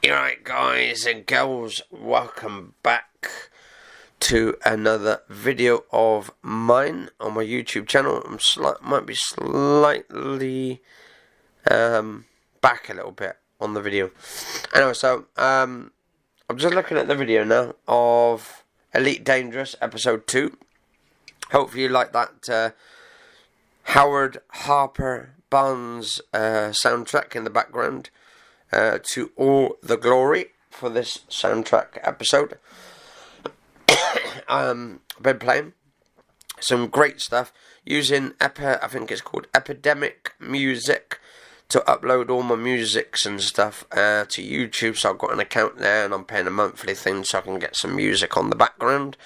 Alright guys and girls, welcome back to another video of mine on my YouTube channel. Might be slightly back a little bit on the video. Anyway, so I'm just looking at the video now of Elite Dangerous episode 2. Hopefully you like that Howard Harper Barnes soundtrack in the background. To All the Glory for this soundtrack episode. I've been playing some great stuff using I think it's called Epidemic Music to upload all my musics and stuff to YouTube. So I've got an account there and I'm paying a monthly thing so I can get some music on the background,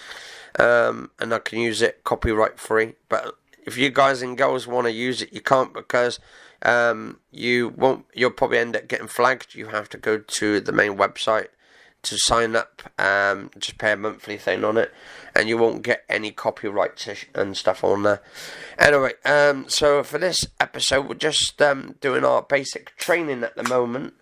and I can use it copyright free. But if you guys and girls want to use it, you can't, because you'll probably end up getting flagged. You have to go to the main website to sign up, just pay a monthly thing on it, and you won't get any copyrights and stuff on there. Anyway, so for this episode, we're just doing our basic training at the moment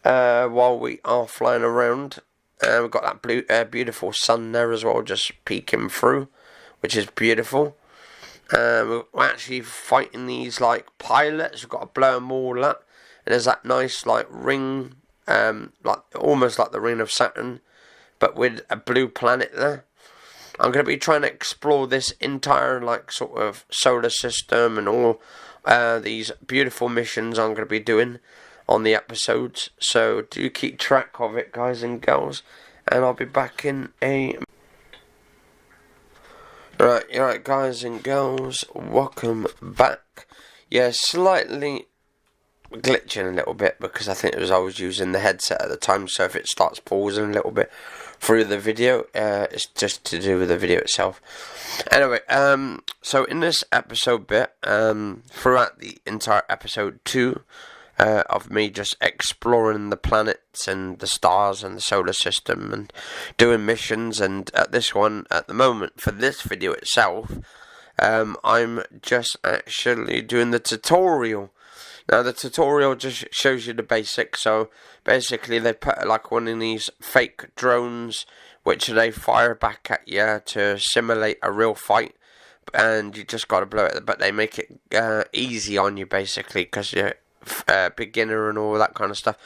while we are flying around. We've got that beautiful sun there as well, just peeking through, which is beautiful. We're actually fighting these like pilots. We've got to blow them all up, and there's that nice like ring, like almost like the ring of Saturn, but with a blue planet there. I'm going to be trying to explore this entire like sort of solar system and all these beautiful missions I'm going to be doing. on the episodes, so do keep track of it, guys and girls, and I'll be back in a... Alright guys and girls, welcome back. Yeah, slightly glitching a little bit because I think I was using the headset at the time, so if it starts pausing a little bit through the video, it's just to do with the video itself. Anyway, so in this episode bit, throughout the entire episode 2 of me just exploring the planets and the stars and the solar system and doing missions, and at this one, at the moment, for this video itself, I'm just actually doing the tutorial. Now the tutorial just shows you the basics. So basically they put like one of these fake drones which they fire back at you to simulate a real fight, and you just got to blow it, but they make it easy on you basically because you're beginner and all that kind of stuff.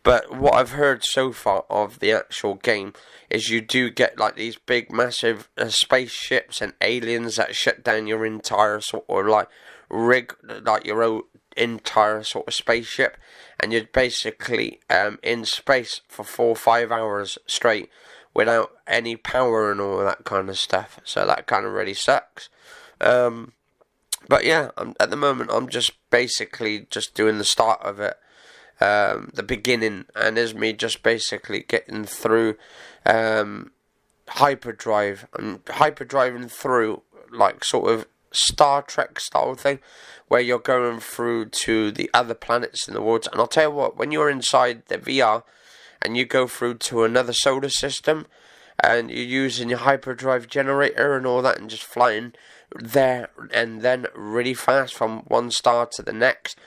But what I've heard so far of the actual game is you do get like these big massive spaceships and aliens that shut down your entire sort of like rig, like your own entire sort of spaceship, and you're basically in space for 4 or 5 hours straight without any power and all that kind of stuff, so that kind of really sucks. But yeah, at the moment I'm just basically just doing the start of it, the beginning, and is me just basically getting through hyperdrive. I'm hyperdriving through like sort of Star Trek style thing, where you're going through to the other planets in the world. And I'll tell you what, when you're inside the VR and you go through to another solar system and you're using your hyperdrive generator and all that and just flying there and then really fast from one star to the next,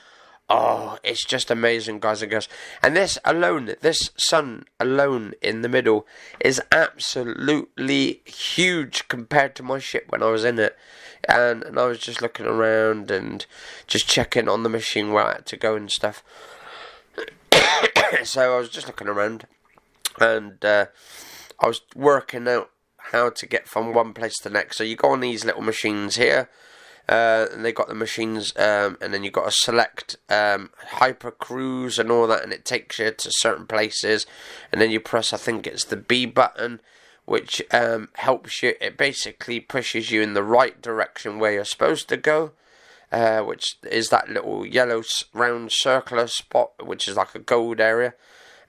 oh, it's just amazing, guys and girls. And this alone, this sun alone in the middle is absolutely huge compared to my ship when I was in it. And I was just looking around and just checking on the machine where I had to go and stuff. So I was just looking around, and I was working out how to get from one place to the next. So you go on these little machines here, and they got the machines, and then you got to select hyper cruise and all that, and it takes you to certain places, and then you press, I think it's the B button, which helps you. It basically pushes you in the right direction where you're supposed to go, which is that little yellow round circular spot, which is like a gold area.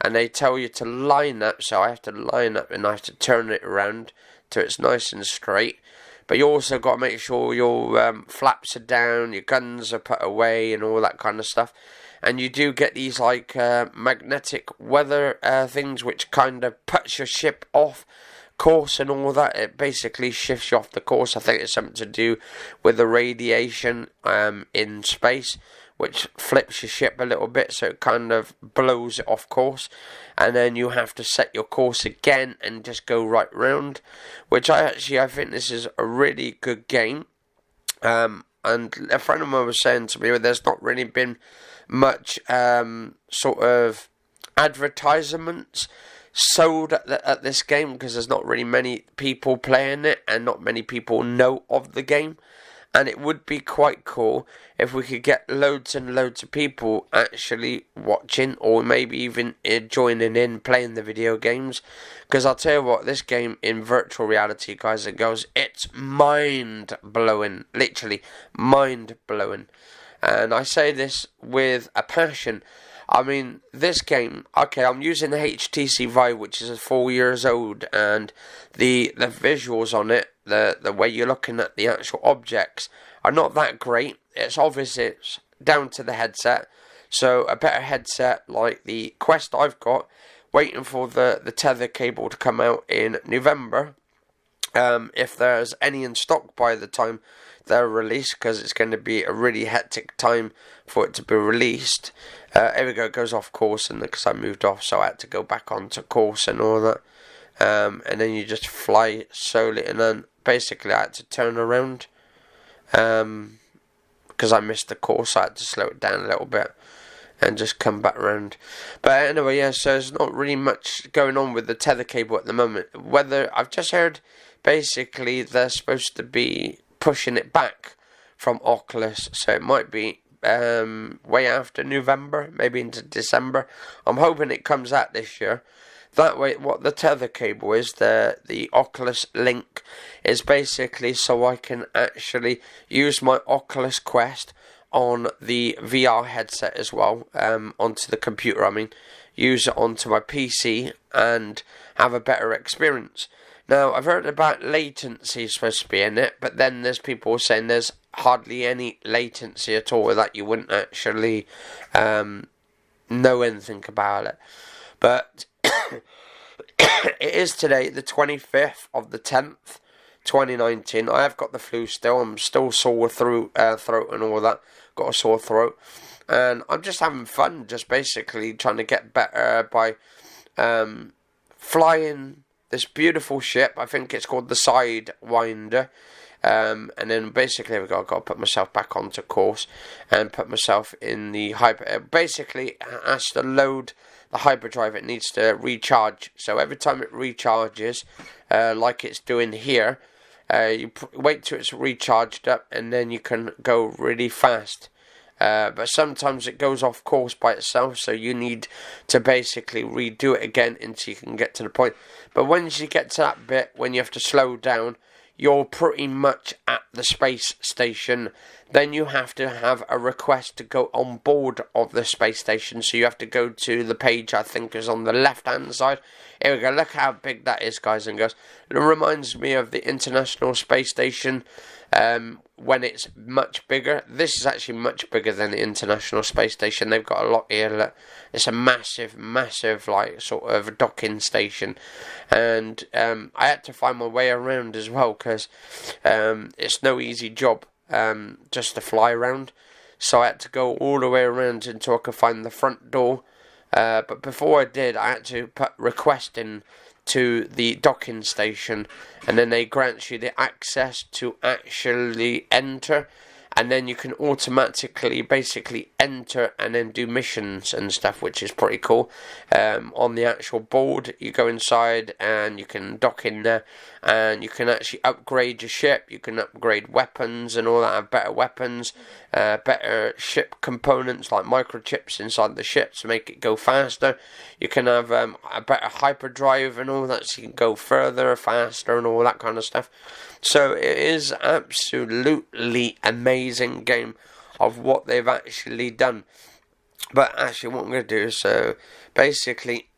And they tell you to line up, so I have to line up and I have to turn it around till it's nice and straight. But you also got to make sure your flaps are down, your guns are put away and all that kind of stuff. And you do get these like magnetic weather things which kind of puts your ship off course and all that. It basically shifts you off the course. I think it's something to do with the radiation in space, which flips your ship a little bit, so it kind of blows it off course, and then you have to set your course again and just go right round, which I think this is a really good game. And a friend of mine was saying to me, well, there's not really been much sort of advertisements sold at this game, because there's not really many people playing it and not many people know of the game. And it would be quite cool if we could get loads and loads of people actually watching, or maybe even joining in playing the video games. Because I'll tell you what, this game in virtual reality, guys and girls, it's mind-blowing. Literally mind-blowing. And I say this with a passion. I mean, this game, okay, I'm using the HTC VIVE, which is 4 years old, and the visuals on it, the way you're looking at the actual objects, are not that great. It's obviously it's down to the headset. So a better headset like the Quest I've got, waiting for the tether cable to come out in November. If there's any in stock by the time they're released, because it's going to be a really hectic time for it to be released. Here we go, it goes off course, and because I moved off, so I had to go back onto course and all that. And then you just fly slowly, and then basically I had to turn around because I missed the course. I had to slow it down a little bit and just come back around. But anyway, yeah, so there's not really much going on with the tether cable at the moment. Whether I've just heard basically they're supposed to be pushing it back from Oculus, so it might be way after November, maybe into December. I'm hoping it comes out this year. That way, what the tether cable is, the Oculus Link, is basically so I can actually use my Oculus Quest on the VR headset as well, onto the computer, use it onto my PC and have a better experience. Now, I've heard about latency supposed to be in it, but then there's people saying there's hardly any latency at all, that you wouldn't actually know anything about it. But it is today, the 25th of the 10th, 2019. I have got the flu still. I'm still sore throat and all that. Got a sore throat. And I'm just having fun, just basically trying to get better by flying this beautiful ship. I think it's called the Sidewinder. And then basically I've got to put myself back onto course and put myself in the hyper. Basically, it has to load the hyperdrive. It needs to recharge. So every time it recharges, like it's doing here, you wait till it's recharged up, and then you can go really fast. But sometimes it goes off course by itself, so you need to basically redo it again until you can get to the point. But once you get to that bit, when you have to slow down, you're pretty much at the space station. Then you have to have a request to go on board of the space station. So you have to go to the page, I think is on the left hand side. Here we go, look how big that is, guys and girls. It reminds me of the International Space Station when it's much bigger. This is actually much bigger than the International Space Station. They've got a lot here. Look. It's a massive, massive, like, sort of docking station. And I had to find my way around as well, because it's no easy job just to fly around. So I had to go all the way around until I could find the front door. But before I did, I had to put request in to the docking station, and then they grant you the access to actually enter, and then you can automatically basically enter and then do missions and stuff, which is pretty cool. On the actual board, you go inside and you can dock in there, and you can actually upgrade your ship. You can upgrade weapons and all that, have better weapons, better ship components like microchips inside the ship to make it go faster. You can have a better hyperdrive and all that, so you can go further, faster, and all that kind of stuff. So it is absolutely amazing game of what they've actually done. But actually, what I'm going to do is, so basically,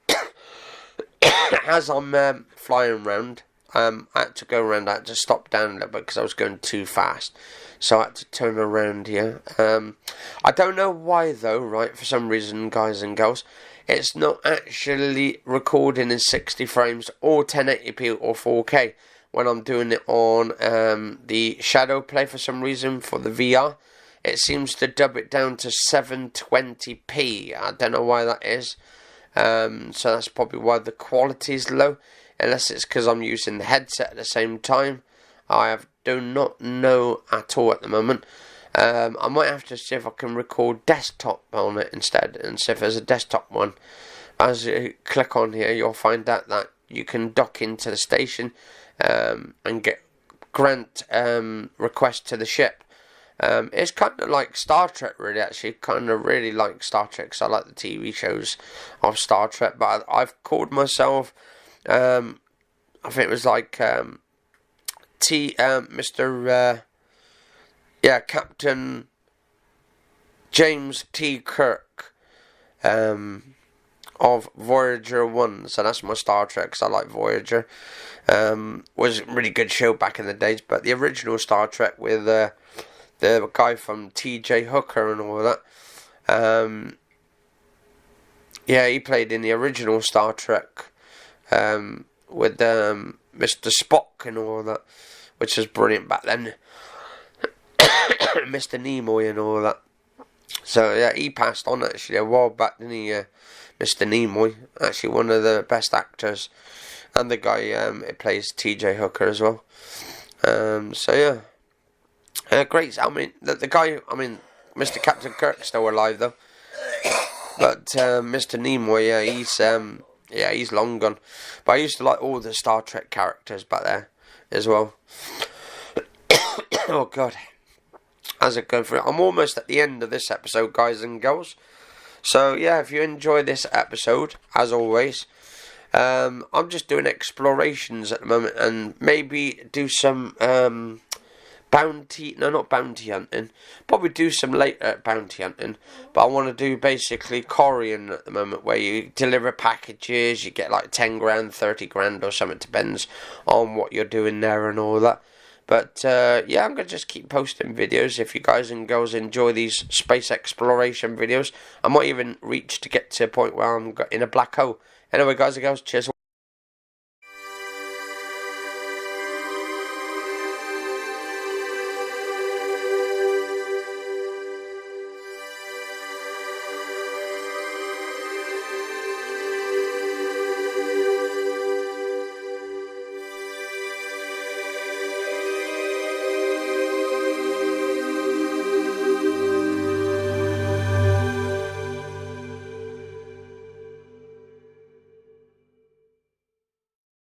as I'm flying around, I had to go around. I had to stop down a little bit because I was going too fast. So I had to turn around here. I don't know why though, right? For some reason, guys and girls, it's not actually recording in 60 frames or 1080p or 4K when I'm doing it on the Shadow Play. For some reason, for the VR, it seems to dub it down to 720p. I don't know why that is. So that's probably why the quality is low, unless it's because I'm using the headset at the same time. Do not know at all at the moment. I might have to see if I can record desktop on it instead, and see if there's a desktop one. As you click on here, you'll find out that you can dock into the station and grant request to the ship. It's kind of like Star Trek, really. Actually, kind of really like Star Trek, because I like the TV shows of Star Trek. But I've called myself, I think it was like Captain James T. Kirk of Voyager 1. So that's my Star Trek, because I like Voyager. Was a really good show back in the days. But the original Star Trek with the guy from T.J. Hooker and all that. He played in the original Star Trek with Mr. Spock and all that, which was brilliant back then. Mr. Nimoy and all that. So yeah, he passed on actually a while back, didn't he? Mr. Nimoy, actually one of the best actors, and the guy it plays T.J. Hooker as well. So yeah, great. I mean, the guy. I mean, Mr. Captain Kirk's still alive though, but Mr. Nimoy, he's long gone. But I used to like all the Star Trek characters back there as well. Oh God. as I go through it. I'm almost at the end of this episode, guys and girls. So yeah, if you enjoy this episode, as always, I'm just doing explorations at the moment, and maybe do some not bounty hunting, probably do some later bounty hunting, but I want to do basically couriering at the moment, where you deliver packages, you get like 10 grand, 30 grand or something, depends on what you're doing there and all that. But yeah, I'm going to just keep posting videos. If you guys and girls enjoy these space exploration videos, I might even reach to get to a point where I'm in a black hole. Anyway, guys and girls, cheers.